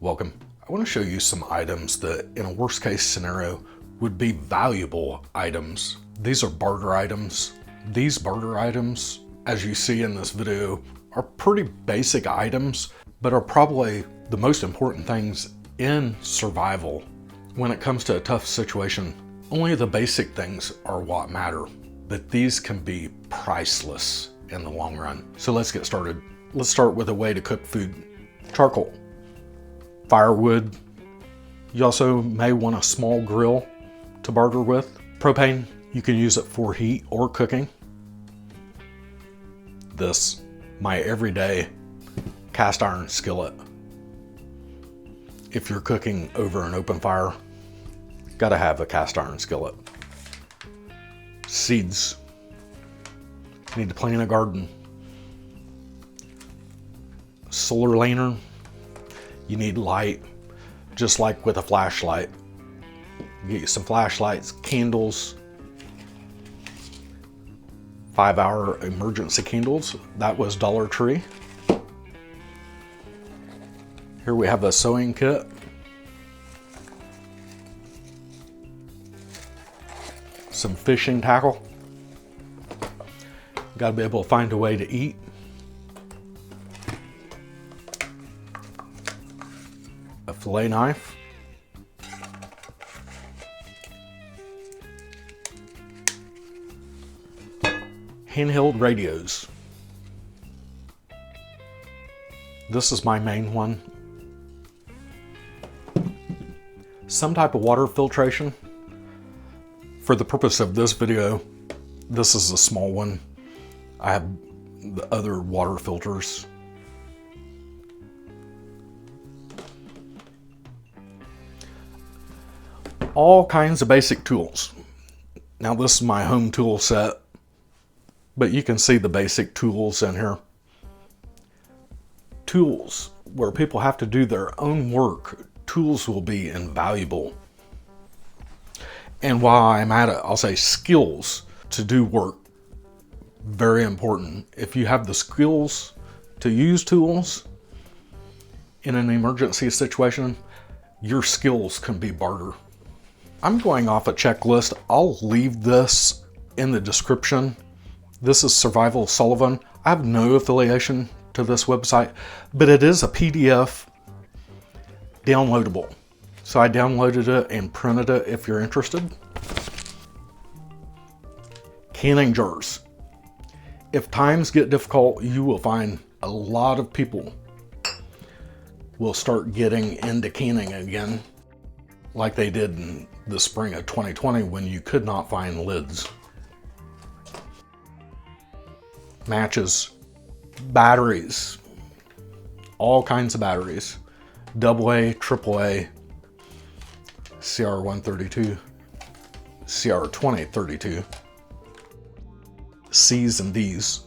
Welcome. I want to show you some items that in a worst case scenario would be valuable items. These are barter items. These barter items, as you see in this video, are pretty basic items, but are probably the most important things in survival. When it comes to a tough situation, only the basic things are what matter, but these can be priceless in the long run. So let's get started. Let's start with a way to cook food. Charcoal, firewood. You also may want a small grill to barter with. Propane, you can use it for heat or cooking. This, my everyday cast iron skillet. If you're cooking over an open fire, gotta have a cast iron skillet. Seeds, need to plant a garden. Solar lantern, you need light, just like with a flashlight. Get you some flashlights, candles, 5-hour emergency candles. That was Dollar Tree. Here we have a sewing kit. Some fishing tackle. Got to be able to find a way to eat. A fillet knife. Handheld radios. This is my main one. Some type of water filtration. For the purpose of this video, this is a small one. I have the other water filters. All kinds of basic tools. Now this is my home tool set, but you can see the basic tools in here. Tools where people have to do their own work. Tools will be invaluable. And while I'm at it, I'll say skills to do work. Very important. If you have the skills to use tools in an emergency situation, your skills can be barter. I'm going off a checklist. I'll leave this in the description. This is Survival Sullivan. I have no affiliation to this website, but it is a PDF downloadable. So I downloaded it and printed it if you're interested. Canning jars. If times get difficult, you will find a lot of people will start getting into canning again, like they did in the spring of 2020 when you could not find lids. Matches, batteries, all kinds of batteries, AA, AAA, CR132, CR2032, C's and D's.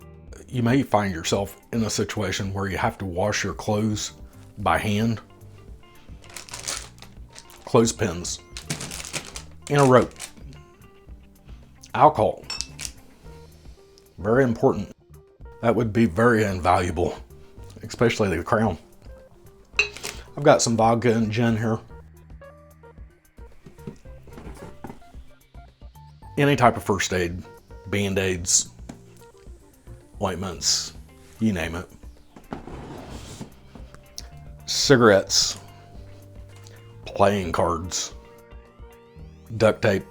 You may find yourself in a situation where you have to wash your clothes by hand. Clothespins and a rope. Alcohol, very important. That would be very invaluable, especially the Crown. I've got some vodka and gin here. Any type of first aid, band-aids, ointments, you name it. Cigarettes, playing cards, duct tape,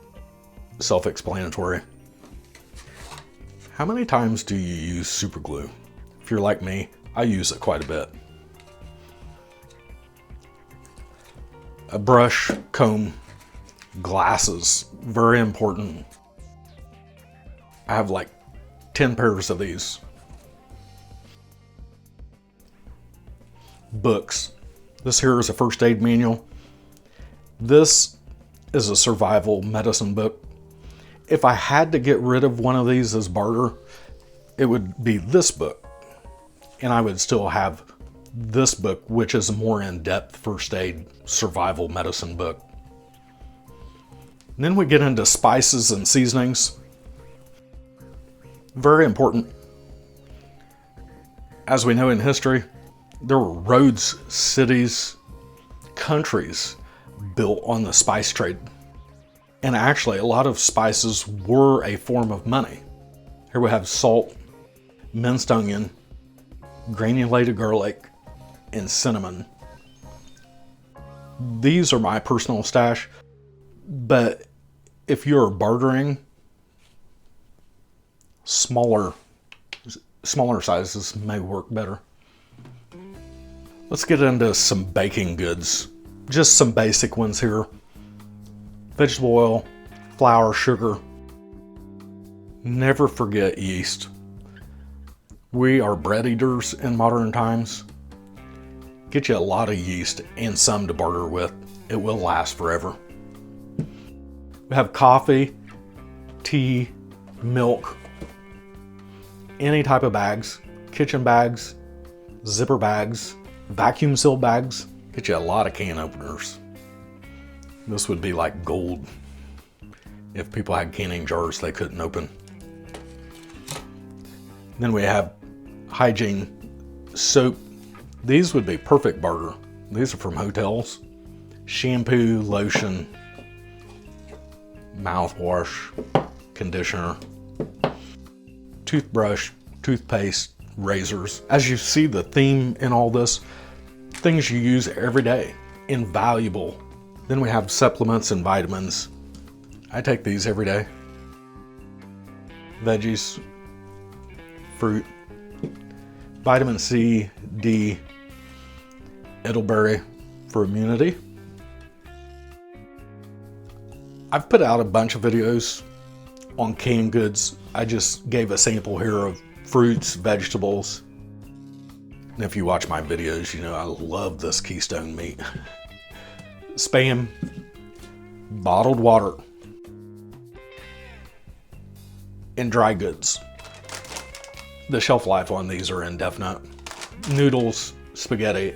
self-explanatory. How many times do you use super glue? If you're like me, I use it quite a bit. A brush, comb, glasses, very important. I have like 10 pairs of these. Books. This here is a first aid manual. This is a survival medicine book. If I had to get rid of one of these as barter, it would be this book. And I would still have this book, which is a more in-depth first aid survival medicine book. And then we get into spices and seasonings. Very important. As we know in history, there were roads, cities, countries built on the spice trade. And actually, a lot of spices were a form of money. Here we have salt, minced onion, granulated garlic, and cinnamon. These are my personal stash, but if you're bartering, smaller sizes may work better. Let's get into some baking goods. Just some basic ones here. Vegetable oil, flour, sugar. Never forget yeast. We are bread eaters in modern times. Get you a lot of yeast and some to barter with. It will last forever. We have coffee, tea, milk, any type of bags, kitchen bags, zipper bags, vacuum seal bags. Get you a lot of can openers. This would be like gold if people had canning jars they couldn't open. Then we have hygiene soap. These would be perfect barter. These are from hotels. Shampoo, lotion, mouthwash, conditioner, toothbrush, toothpaste, razors. As you see the theme in all this, things you use every day, invaluable. Then we have supplements and vitamins. I take these every day. Veggies, fruit, vitamin C, D, elderberry for immunity. I've put out a bunch of videos on canned goods. I just gave a sample here of fruits, vegetables. And if you watch my videos, you know I love this Keystone meat. Spam, bottled water, and dry goods. The shelf life on these are indefinite. Noodles, spaghetti,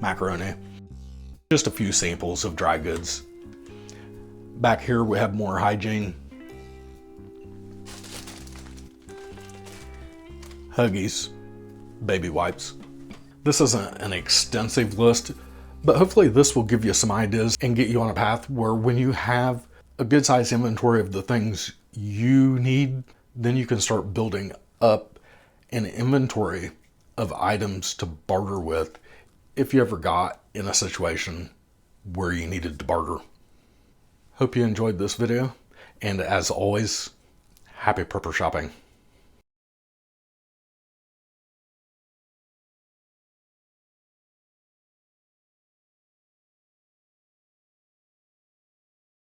macaroni. Just a few samples of dry goods. Back here we have more hygiene. Huggies, baby wipes. This isn't an extensive list, but hopefully this will give you some ideas and get you on a path where when you have a good sized inventory of the things you need, then you can start building up an inventory of items to barter with if you ever got in a situation where you needed to barter. Hope you enjoyed this video, and as always, happy prepper shopping.